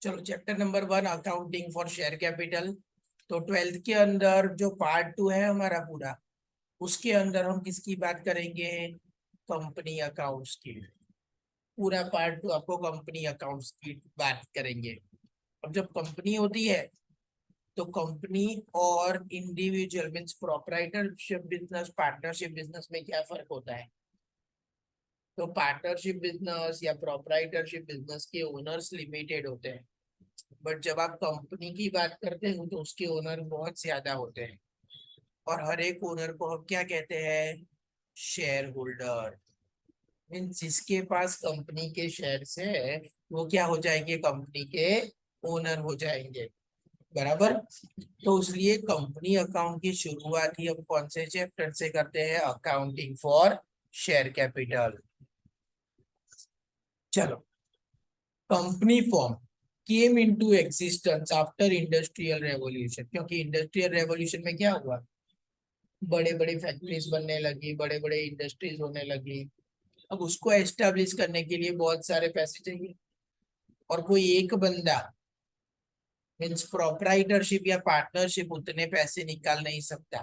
चलो chapter number 1 accounting for share capital. तो 12th के अंदर जो पार्ट 2 है हमारा पूरा, उसके अंदर हम किसकी बात करेंगे? कंपनी अकाउंट्स की। पूरा पार्ट 2 आपको कंपनी अकाउंट्स की बात करेंगे। अब जब कंपनी होती है तो कंपनी और individual means proprietorship business, partnership business में क्या फर्क होता है? तो पार्टनरशिप बिजनेस या प्रोप्राइटरशिप बिजनेस के ओनर्स लिमिटेड होते हैं, बट जब आप कंपनी की बात करते हो तो उसके ओनर बहुत ज्यादा होते हैं। और हर एक ओनर को हम क्या कहते हैं? Share holder. मीन्स जिसके पास कंपनी के शेयर्स है वो क्या हो जाएंगे? कंपनी के ओनर हो जाएंगे। बराबर। तो इसलिए कंपनी अकाउंट की शुरुआत ही हम कौन से चैप्टर से करते हैं? Accounting for share capital. चलो, company form came into existence after industrial revolution, क्योंकि इंडस्ट्रियल रेवोल्यूशन में क्या हुआ? बड़े बड़े फैक्ट्रीज बनने लगी, बड़े बड़े इंडस्ट्रीज होने लगी। अब उसको एस्टेब्लिश करने के लिए बहुत सारे पैसे चाहिए, और कोई एक बंदा मीन्स प्रोप्राइटरशिप या पार्टनरशिप उतने पैसे निकाल नहीं सकता।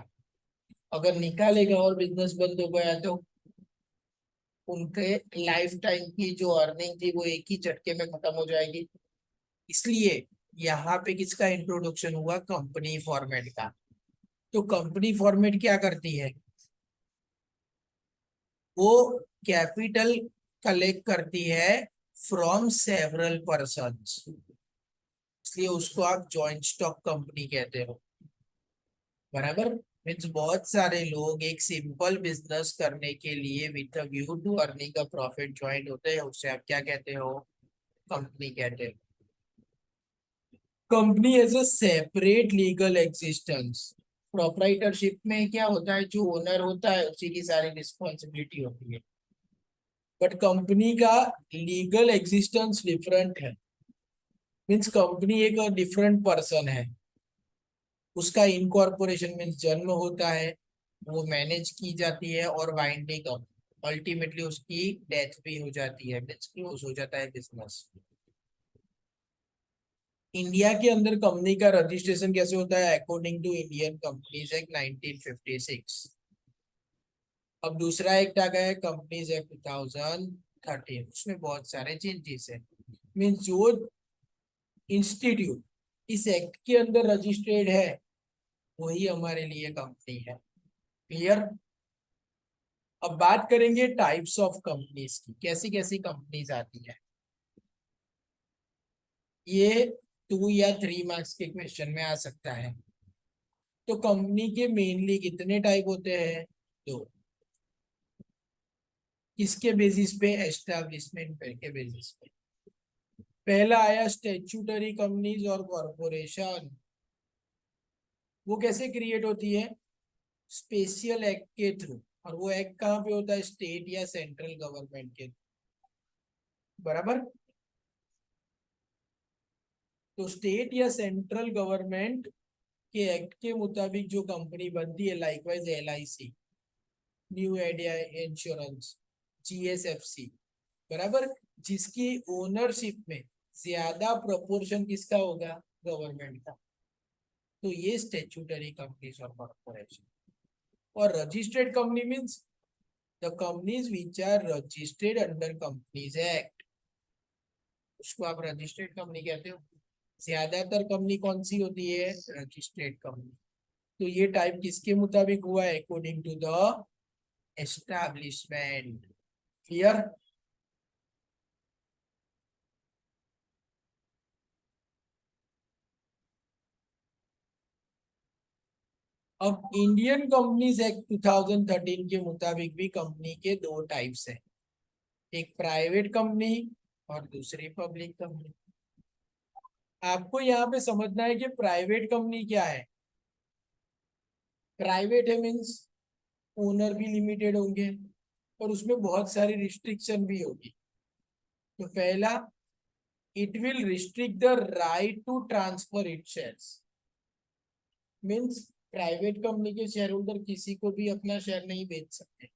अगर निकालेगा और बिजनेस बंद हो गया तो उनके लाइफ टाइम की जो अर्निंग थी वो एक ही झटके में खत्म हो जाएगी। इसलिए यहाँ पे किसका इंट्रोडक्शन हुआ? कंपनी फॉर्मेट का। तो कंपनी फॉर्मेट क्या करती है? वो कैपिटल कलेक्ट करती है फ्रॉम सेवरल पर्सन्स, इसलिए उसको आप जॉइंट स्टॉक कंपनी कहते हो। बराबर। मीन्स बहुत सारे लोग एक सिंपल बिजनेस करने के लिए with a view to earning a profit joint होते हैं, उसे आप क्या कहते हो? कंपनी कहते हो। Company as a separate legal existence. Proprietorship में क्या होता है? जो ओनर होता है उसी की सारी रिस्पॉन्सिबिलिटी होती है, बट कंपनी का लीगल एग्जिस्टेंस डिफरेंट है। मीन्स कंपनी एक डिफरेंट पर्सन है। उसका इनकॉर्पोरेशन मीन्स जन्म होता है, वो मैनेज की जाती है और वाइंडिंग अप, अल्टीमेटली उसकी डेथ भी हो जाती है, मीन्स क्लोज हो जाता है बिजनेस। इंडिया के अंदर कंपनी का रजिस्ट्रेशन कैसे होता है? According to Indian companies act 1956। अब दूसरा एक्ट आ गया है कंपनीज एक्ट 2013, उसमें बहुत सारे चेंजेस है। मीन्स जो इंस्टीट्यूट इस एक्ट के अंदर रजिस्टर्ड है वही हमारे लिए कंपनी है। क्लियर। अब बात करेंगे टाइप्स ऑफ कंपनीज की, कैसी कैसी कंपनीज आती है। ये 2 या 3 मार्क्स के क्वेश्चन में आ सकता है। तो कंपनी के मेनली कितने टाइप होते हैं? 2। किसके बेसिस पे? एस्टेब्लिशमेंट के बेसिस पे। पहला आया स्टेचुटरी कंपनीज और कॉरपोरेशन। वो कैसे क्रिएट होती है? स्पेशल एक्ट के थ्रू। और वो एक्ट कहाँ पे होता है? स्टेट या सेंट्रल गवर्नमेंट के। बराबर। तो स्टेट या सेंट्रल गवर्नमेंट के एक्ट के मुताबिक जो कंपनी बनती है, likewise LIC, new India insurance, GSFC। बराबर। जिसकी ओनरशिप में ज्यादा प्रोपोर्शन किसका होगा? गवर्नमेंट का। तो ये स्टेचुटरी कंपनीज और कॉर्पोरेशन। और registered company means the companies which are registered under companies act, उसको आप रजिस्टर्ड कंपनी कहते हो। ज्यादातर कंपनी कौन सी होती है? Registered company. तो ये टाइप किसके मुताबिक हुआ है? According to the establishment. Clear. अब इंडियन कंपनीज एक्ट 2013 के मुताबिक भी कंपनी के 2 टाइप्स हैं, एक प्राइवेट कंपनी और दूसरी पब्लिक कंपनी। आपको यहाँ पे समझना है कि प्राइवेट कंपनी क्या है। प्राइवेट है मीन्स ओनर भी लिमिटेड होंगे और उसमें बहुत सारी रिस्ट्रिक्शन भी होगी। तो पहला, it will restrict the right to transfer it shares. Means private company के शेयर होल्डर किसी को भी अपना शेयर नहीं बेच सकते।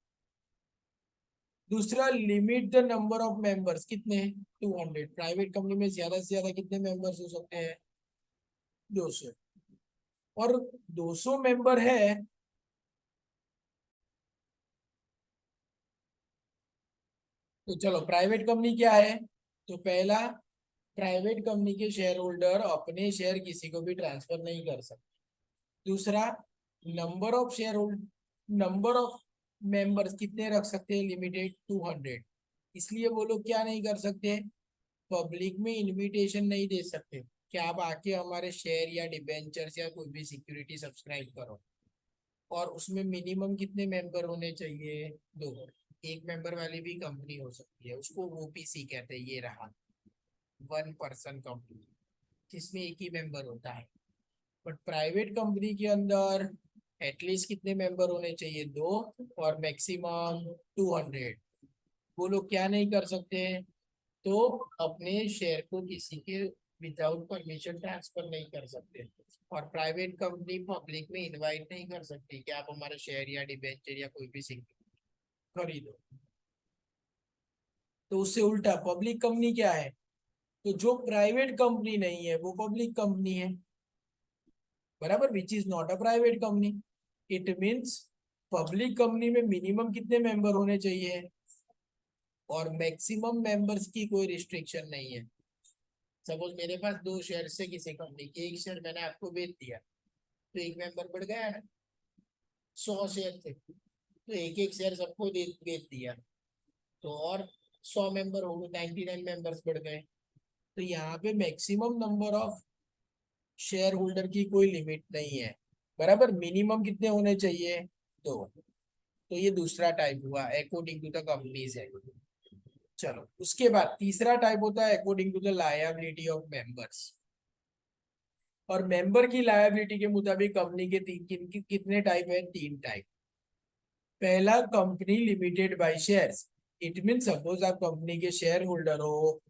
दूसरा, limit the number of members, कितने हैं? 200। प्राइवेट कंपनी में ज्यादा से ज्यादा कितने मेंबर्स हो सकते हैं? 200। और 200 मेंबर है तो चलो, प्राइवेट कंपनी क्या है? तो पहला, प्राइवेट कंपनी के शेयर होल्डर अपने शेयर किसी को भी ट्रांसफर नहीं कर सकते। दूसरा, number of share hold number of members कितने रख सकते हैं? लिमिटेड 200। इसलिए वो लोग क्या नहीं कर सकते? पब्लिक में इनविटेशन नहीं दे सकते कि आप आके हमारे शेयर या डिबेंचर्स या कोई भी सिक्योरिटी सब्सक्राइब करो। और उसमें मिनिमम कितने मेंबर होने चाहिए? 2। एक मेंबर वाली भी कंपनी हो सकती है, उसको ओपीसी कहते हैं। ये रहा, 1 पर्सन कंपनी, जिसमें एक ही मेंबर होता है। बट प्राइवेट कंपनी के अंदर एटलीस्ट कितने मेंबर होने चाहिए? 2, और मैक्सिमम 200। वो लोग क्या नहीं कर सकते? तो अपने शेयर को किसी के विदाउट परमिशन ट्रांसफर नहीं कर सकते। और प्राइवेट कंपनी पब्लिक में इनवाइट नहीं कर सकती कि आप हमारे शेयर या डिबेंचर या कोई भी सिक्योरिटी खरीदो। तो उससे उल्टा पब्लिक कंपनी क्या है? तो जो प्राइवेट कंपनी नहीं है वो पब्लिक कंपनी है, बराबर, which is not a private company. It means public company में मिनिमम कितने मेंबर होने चाहिए और मैक्सिमम मेंबर्स की कोई रिस्ट्रिक्शन नहीं है। सपोज मेरे पास 2 शेयर से किसी कंपनी के, एक शेयर मैंने आपको बेच दिया, तो एक मेंबर बढ़ गया ना। 100 शेयर थे तो एक एक शेयर सबको बेच दिया, तो और 100 मेंबर हो गए, 99 मेंबर्स बढ़ गए। तो यहाँ पे maximum number of share holder की कोई लिमिट नहीं है, बराबर। मिनिमम कितने होने चाहिए? 2। तो ये दूसरा टाइप हुआ अकॉर्डिंग टू द कंपनीज है। चलो, उसके बाद तीसरा टाइप होता है according to the liability of members. और मेंबर की लायबिलिटी के मुताबिक कंपनी के कितने टाइप है? 3 टाइप। पहला, company limited by shares. It mean suppose आप कंपनी के शेयर होल्डर हो,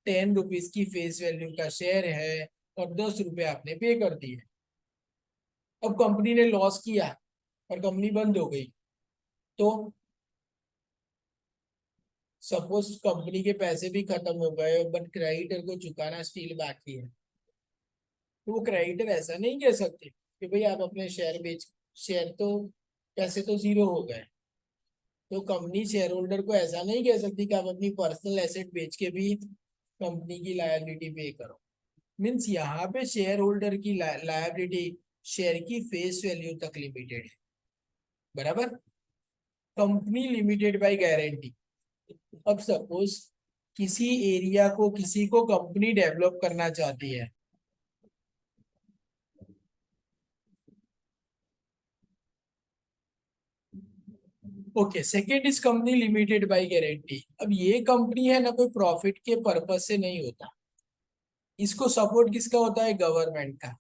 10 रुपीज की फेस वैल्यू का शेयर है और 10 रुपए आपने पे कर दिए। अब कंपनी ने लॉस किया और कंपनी बंद हो गई, तो सपोज कंपनी के पैसे भी खत्म हो गए बट क्रेडिटर को चुकाना स्टिल बाकी है, तो वो क्रेडिटर ऐसा नहीं कह सकते कि भाई आप अपने शेयर बेच, शेयर तो, पैसे तो जीरो हो गए। तो कंपनी शेयर होल्डर को ऐसा नहीं कह सकती कि आप अपनी पर्सनल एसेट बेच के भी कंपनी की लायबिलिटी पे करो। मीन्स यहाँ पे शेयर होल्डर की लायबिलिटी शेयर की फेस वैल्यू तक लिमिटेड है, बराबर। Company limited by guarantee. अब सपोज किसी एरिया को किसी को कंपनी डेवलप करना चाहती है, okay. Second is company limited by guarantee. अब ये कंपनी है ना, कोई प्रॉफिट के पर्पज से नहीं होता। इसको सपोर्ट किसका होता है? गवर्नमेंट का,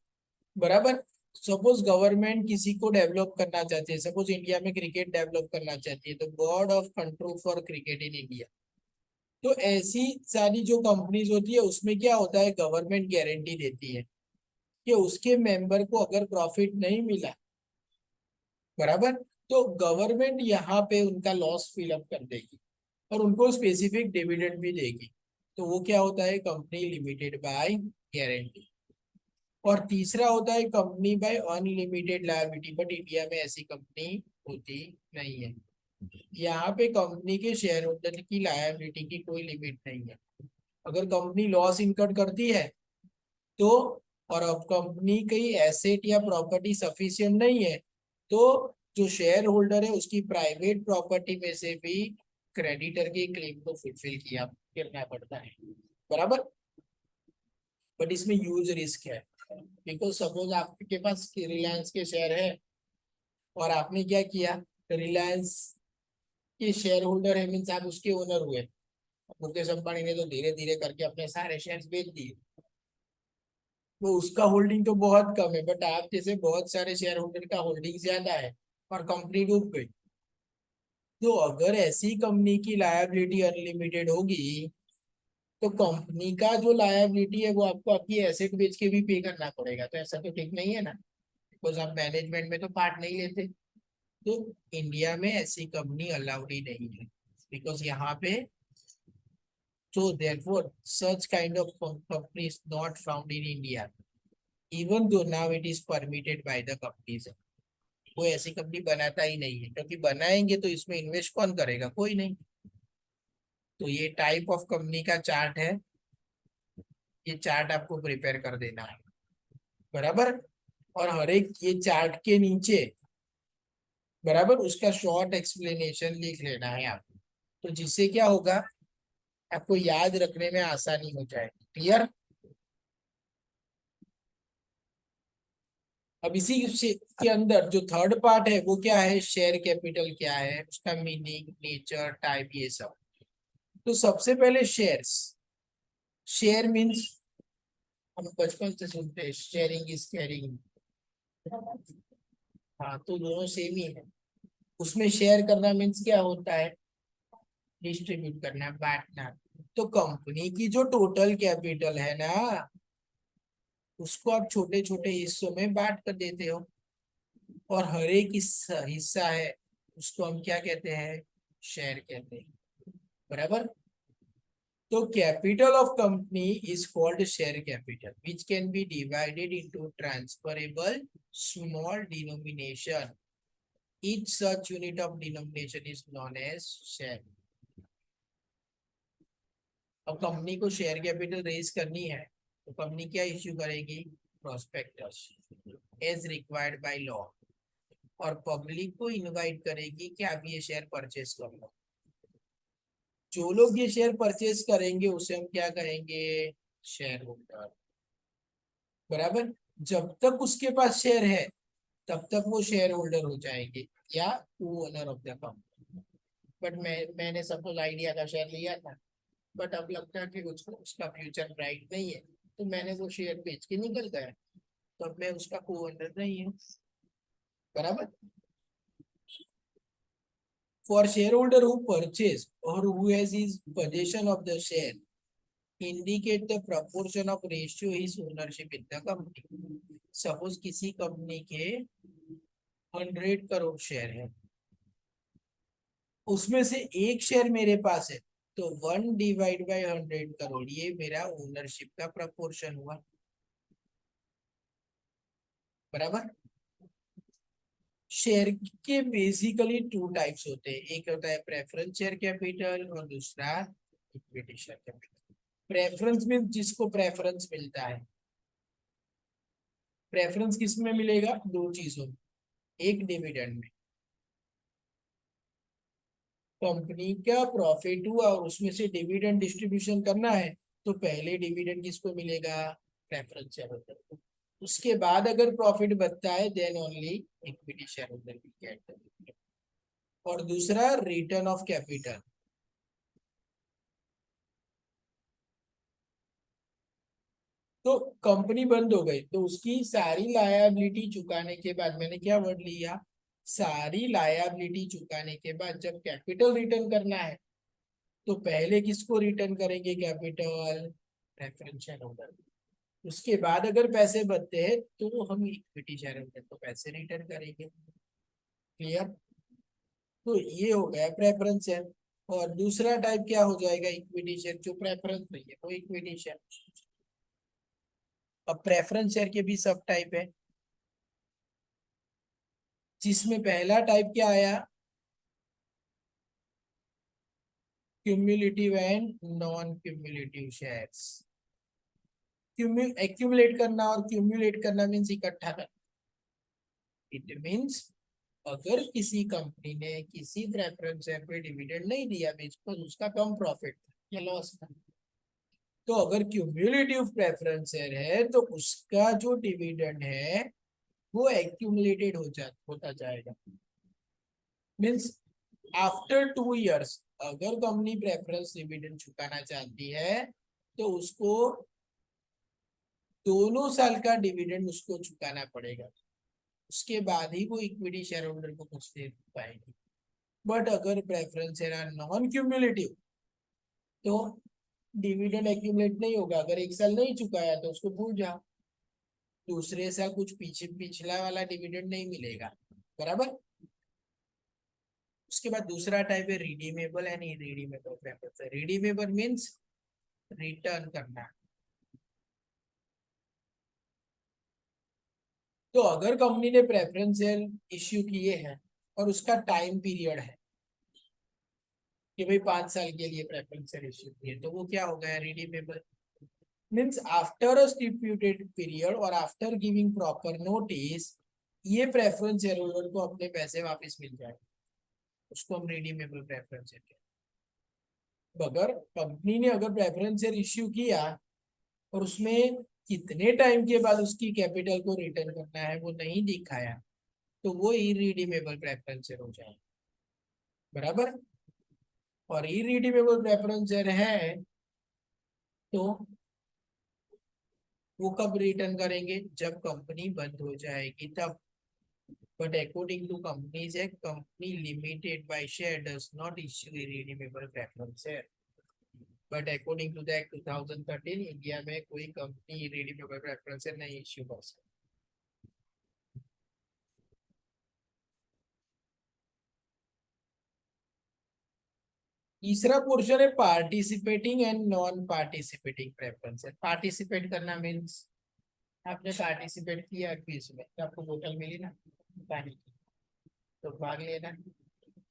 बराबर। सपोज गवर्नमेंट किसी को डेवलप करना चाहती है, सपोज इंडिया में क्रिकेट डेवलप करना चाहती है, तो board of control for cricket in India. तो ऐसी सारी जो कंपनीज होती है उसमें क्या होता है? गवर्नमेंट गारंटी देती है कि उसके मेंबर को अगर प्रॉफिट नहीं मिला, बराबर, तो गवर्नमेंट यहाँ पे उनका लॉस फिलअप कर देगी और उनको स्पेसिफिक डिविडेंड भी देगी। तो वो क्या होता है? Company limited by guarantee. और तीसरा होता है company by unlimited liability, but India में ऐसी कंपनी होती नहीं है। यहाँ पे कंपनी के शेयर होल्डर की लायबिलिटी की कोई लिमिट नहीं है। अगर कंपनी लॉस इनकट करती है तो, और अब कंपनी की एसेट या प्रॉपर्टी सफिशिएंट नहीं है, तो जो शेयर होल्डर है उसकी प्राइवेट प्रॉपर्टी में से भी क्रेडिटर के क्लेम को फुलफिल किया करना पड़ता है, बराबर। बट इसमें ह्यूज रिस्क है, बिकॉज सपोज आपके पास रिलायंस के शेयर है और आपने क्या किया? रिलायंस के शेयर होल्डर है, मीन्स आप उसके ओनर हुए। मुकेश अंबानी ने तो धीरे धीरे करके अपने सारे शेयर बेच दिए, वो उसका होल्डिंग तो बहुत कम है, बट आप जैसे बहुत सारे शेयर होल्डर का होल्डिंग ज्यादा है और कंपनी डूब गई। तो अगर ऐसी कंपनी की लायबिलिटी अनलिमिटेड होगी तो कंपनी का जो लायबिलिटी है वो आपको आपकी एसेट बेच के भी पे करना पड़ेगा। तो ऐसा तो ठीक नहीं है ना, बिकॉज आप मैनेजमेंट में तो पार्ट नहीं लेते। तो इंडिया में ऐसी कंपनी अलाउड ही नहीं है। बिकॉज यहाँ पे so therefore such kind of company is not found in India even though now it is permitted by the companies. कोई ऐसी कंपनी बनाता ही नहीं है क्योंकि बनाएंगे तो इसमें इन्वेस्ट कौन करेगा, कोई नहीं। तो ये टाइप ऑफ कंपनी का चार्ट है, ये चार्ट आपको प्रिपेयर कर देना है, बराबर। और हर एक ये चार्ट के नीचे बराबर उसका शॉर्ट एक्सप्लेनेशन लिख लेना है आपको, तो जिससे क्या होगा, आपको याद रखने में आसानी हो जाए। क्लियर। अब के अंदर जो थर्ड पार्ट है वो क्या है, शेयर कैपिटल क्या है, उसका मीनिंग, नेचर, टाइप, ये सब। तो सबसे पहले शेयर्स। शेयर मीन्स हम बचपन से सुनते हैं शेयरिंग इज केयरिंग। हाँ, तो दोनों सेम ही है। उसमें शेयर करना मीन्स क्या होता है, डिस्ट्रीब्यूट करना, बांटना। तो कंपनी की जो टोटल कैपिटल है ना, उसको आप छोटे छोटे हिस्सों में बांट कर देते हो, और हर एक हिस्सा है उसको हम क्या कहते हैं, शेयर कहते हैं, बराबर। तो capital of company is called share capital which can be divided into transferable small denomination, each such unit of denomination is known as share. अब कंपनी को शेयर कैपिटल रेज करनी है तो कंपनी क्या इश्यू करेगी, prospectus as required by law, और public को invite करेगी कि आप ये शेयर परचेस कर लो। जो लोग ये शेयर परचेस करेंगे उसे हम क्या कहेंगे, शेयर होल्डर, बराबर। जब तक उसके पास शेयर है तब तक वो शेयर होल्डर हो जाएंगे या owner of the company. But मैंने सपोज आइडिया का शेयर लिया था, बट अब लगता है कि उसको उसका फ्यूचर ब्राइट नहीं है, तो मैंने वो शेयर बेच के निकल गया, तो अब मैं उसका को ओनर नहीं हूँ, बराबर। For shareholder who purchase or who has his possession of the share indicate the proportion of ratio his ownership in the company. Suppose किसी कंपनी के 100 करोड़ शेयर है, उसमें से एक शेयर मेरे पास है, तो 1/100 करोड़ ये मेरा ओनरशिप का प्रपोर्शन हुआ, बराबर। शेयर के बेसिकली टू टाइप्स होते हैं, एक होता है प्रेफरेंस शेयर कैपिटल और दूसरा equity share capital. Preference mean जिसको प्रेफरेंस मिलता है। प्रेफरेंस किस में मिलेगा, दो चीजों में, एक डिविडेंड में। कंपनी का प्रॉफिट हुआ और उसमें से डिविडेंड डिस्ट्रीब्यूशन करना है, तो पहले डिविडेंड किसको मिलेगा, प्रेफरेंस शेयर होल्डर को। उसके बाद अगर प्रॉफिट बचता है then only equity share holder will get. और दूसरा रिटर्न ऑफ कैपिटल। तो कंपनी बंद हो गई तो उसकी सारी लायबिलिटी चुकाने के बाद, मैंने क्या वर्ड लिया, सारी लायबिलिटी चुकाने के बाद जब कैपिटल रिटर्न करना है तो पहले किसको रिटर्न करेंगे, कैपिटल, प्रेफरेंस शेयर होल्डर। उसके बाद अगर पैसे बचते हैं तो हम इक्विटी शेयर होल्डर को पैसे रिटर्न करेंगे। क्लियर। तो ये हो गया प्रेफरेंस शेयर। और दूसरा टाइप क्या हो जाएगा, इक्विटी शेयर। जो प्रेफरेंस नहीं है वो इक्विटी शेयर। अब प्रेफरेंस शेयर के भी सब टाइप है, जिसमें पहला टाइप क्या आया, cumulative and non cumulative shares. Accumulate करना और क्यूम्युलेट करना मीन्स इकट्ठा करना। इट मीन्स अगर किसी कंपनी ने किसी प्रेफरेंस शेयर पे डिविडेंड नहीं दिया बिकॉज उसका कम प्रॉफिट था या लॉस था, तो अगर क्यूम्युलेटिव प्रेफरेंस शेयर है तो उसका जो डिविडेंड है वो एक्यूमुलेटेड होता जाएगा। मीन्स आफ्टर 2 इयर्स अगर कंपनी प्रेफरेंस डिविडेंड चुकाना चाहती है तो उसको दोनों साल का डिविडेंड उसको चुकाना पड़ेगा, उसके बाद ही वो इक्विटी शेयर होल्डर को कुछ दे पाएगी। बट अगर प्रेफरेंस शेयर नॉन क्यूमुलेटिव तो डिविडेंड एक्यूमुलेट नहीं होगा, अगर एक साल नहीं चुकाया तो उसको भूल जाओ, दूसरे साल कुछ पिछला वाला डिविडेंड नहीं मिलेगा, बराबर। उसके बाद दूसरा टाइप है redeemable and irredeemable preference. Redeemable means return करना। तो अगर कंपनी ने प्रेफरेंस शेयर इश्यू किए हैं और उसका टाइम पीरियड है कि भाई 5 साल के लिए प्रेफरेंस शेयर इश्यू किए, तो वो क्या हो गया, redeemable. Means after a stipulated period और आफ्टर गिविंग प्रॉपर नोटिस ये प्रेफरेंस शेयर होल्डर को अपने पैसे वापस मिल जाए, उसको हम रिडीमेबल प्रेफरेंस शेयर कहते हैं। अगर कंपनी ने अगर प्रेफरेंस शेयर इश्यू किया और उसमें कितने टाइम के बाद उसकी कैपिटल को रिटर्न करना है वो नहीं दिखाया, तो वो इरिडीमेबल प्रेफरेंस शेयर हो जाए, बराबर। और इरिडीमेबल प्रेफरेंस शेयर है तो वो कब रिटर्न करेंगे, जब कंपनी बंद हो जाएगी तब। But according to companies act, company limited by share does not issue irredeemable preference share. But according to the act 2013 India में कोई कंपनी इरिडीमेबल प्रेफरेंस शेयर नहीं इश्यू कर सकती। तीसरा पोर्शन है participating and non participating preference. Participate करना means आपने participate किया क्विज में तो आपको बोतल मिली ना पानी की, तो भाग लेना।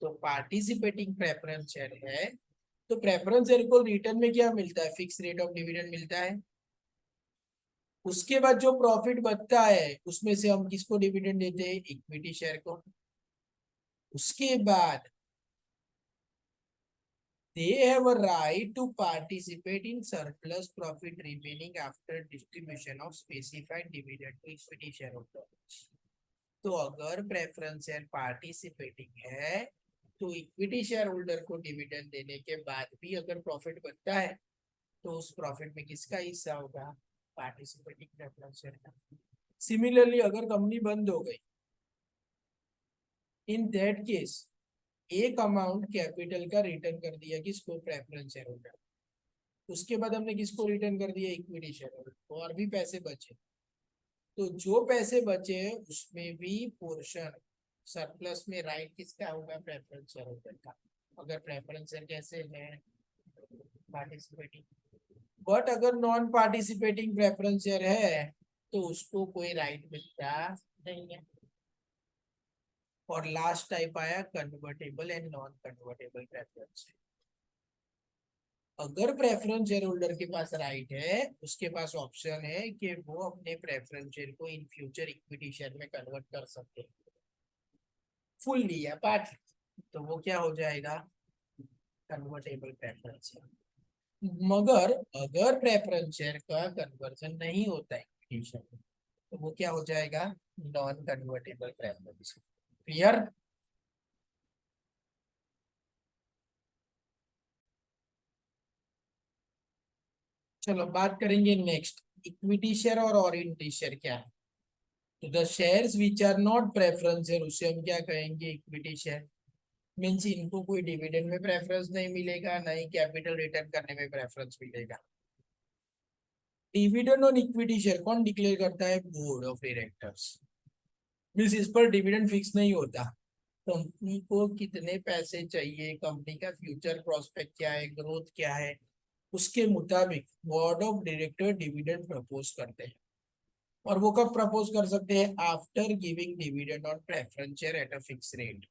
तो पार्टिसिपेटिंग प्रेफरेंस शेयर है, तो प्रेफरेंस शेयर को रिटर्न में क्या मिलता है, फिक्स रेट ऑफ डिविडेंड मिलता है। उसके बाद जो प्रॉफिट बचता है उसमें से हम किसको डिविडेंड देते हैं, इक्विटी शेयर को। उसके बाद they have a right to participate in surplus profit remaining after distribution of specified dividend to equity shareholders। तो अगर प्रेफरेंस शेयर पार्टिसिपेटिंग है तो इक्विटी शेयर होल्डर को डिविडेंड देने के बाद भी अगर प्रॉफिट बनता है तो उस प्रॉफिट में किसका हिस्सा होगा, पार्टिसिपेटिंग प्रेफरेंस शेयर का। सिमिलरली अगर कंपनी बंद हो गई, इन दैट केस एक अमाउंट कैपिटल का रिटर्न कर दिया किसको, प्रेफरेंस शेयर होल्डर। उसके बाद हमने किसको रिटर्न कर दिया, इक्विटी शेयर होल्डर को, और भी पैसे बचे। तो जो पैसे बचे उसमें भी पोर्शन सरप्लस में राइट किसका होगा, प्रेफरेंस शेयर होल्डर का। अगर प्रेफरेंस शेयर कैसे है, पार्टिसिपेटिंग। बट अगर नॉन पार्टिसिपेटिंग प्रेफरेंस शेयर है तो उसको कोई राइट मिलता नहीं है। और लास्ट टाइप आया convertible and non convertible preference. अगर प्रेफरेंस शेयर होल्डर के पास राइट है, उसके पास ऑप्शन है कि वो अपने प्रेफरेंस शेयर को इन फ्यूचर इक्विटी शेयर में कन्वर्ट कर सकते हैं, फुल्ली या पार्टली। तो वो क्या हो जाएगा, कन्वर्टेबल प्रेफरेंस शेयर। मगर अगर प्रेफरेंस शेयर का कन्वर्जन नहीं होता है इक्विटी शेयर में, तो वो क्या हो जाएगा, नॉन कन्वर्टेबल प्रेफरेंस। क्लियर। चलो बात करेंगे नेक्स्ट, इक्विटी शेयर और ओरिएंटेड शेयर क्या है। तो the shares which are not preference share उसे हम क्या कहेंगे, इक्विटी शेयर। मीन्स इनको कोई डिविडेंड में प्रेफरेंस नहीं मिलेगा, ना ही कैपिटल रिटर्न करने में प्रेफरेंस मिलेगा। डिविडेंड और इक्विटी शेयर कौन डिक्लेयर करता है, बोर्ड ऑफ डायरेक्टर्स। मीन्स इस पर डिविडेंड फिक्स नहीं होता। कंपनी को कितने पैसे चाहिए, कंपनी का फ्यूचर प्रोस्पेक्ट क्या है, ग्रोथ क्या है, उसके मुताबिक board of director dividend propose करते हैं। और वो कब प्रपोज कर सकते हैं, after giving dividend on preference share at a fix rate.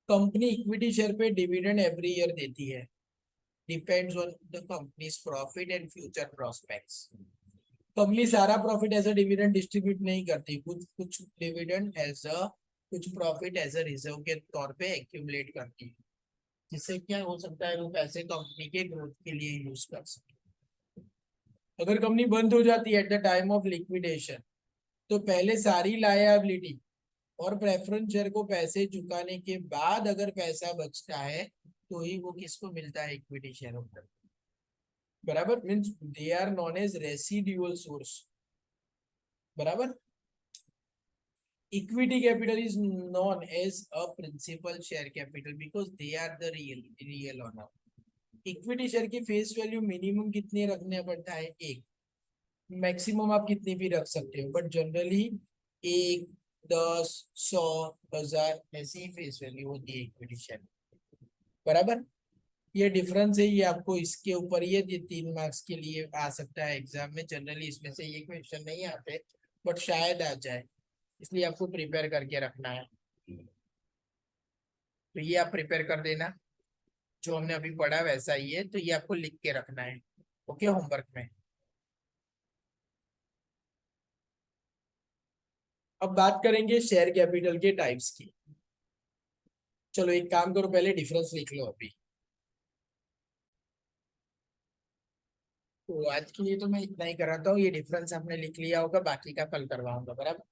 Company equity share पे डिविडेंड एवरी ईयर देती है, depends on the company's profit and future prospects. Company सारा profit as a dividend distribute नहीं करती, कुछ कुछ डिविडेंड एज अ, कुछ profit as a reserve के तौर पे एक्यूमुलेट करती है, जिससे क्या हो सकता है, वो पैसे कंपनी के ग्रोथ के लिए यूज कर सकते। अगर कंपनी बंद हो जाती है at the time of liquidation, तो पहले सारी लायबिलिटी और प्रेफरेंस शेयर को पैसे चुकाने के बाद अगर पैसा बचता है तो ही वो किसको मिलता है, इक्विटी शेयर होल्डर। बराबर, means they are known as residual source, बराबर। Equity capital is known as a principal share capital because they are the real owner. Equity share की फेस वैल्यू मिनिमम कितने रखने पड़ता है, एक। मैक्सिमम आप कितनी भी रख सकते हो, बट जनरली एक, 10, 100, 1000 ऐसी ही फेस वैल्यू होती है इक्विटी शेयर। बराबर। ये डिफरेंस है, ये आपको इसके ऊपर ये 3 मार्क्स के लिए आ सकता है एग्जाम में। जनरली इसमें से ये क्वेश्चन नहीं आते, बट शायद आ जाए, इसलिए आपको प्रिपेयर करके रखना है। तो ये आप प्रिपेयर कर देना, जो हमने अभी पढ़ा वैसा ही है, तो ये आपको लिख के रखना है, ओके, होमवर्क में। अब बात करेंगे शेयर कैपिटल के टाइप्स की। चलो एक काम करो, पहले डिफरेंस लिख लो अभी। तो आज के लिए तो मैं इतना ही कराता हूँ, ये डिफरेंस आपने लिख लिया होगा, बाकी का कल करवाऊंगा, बराबर।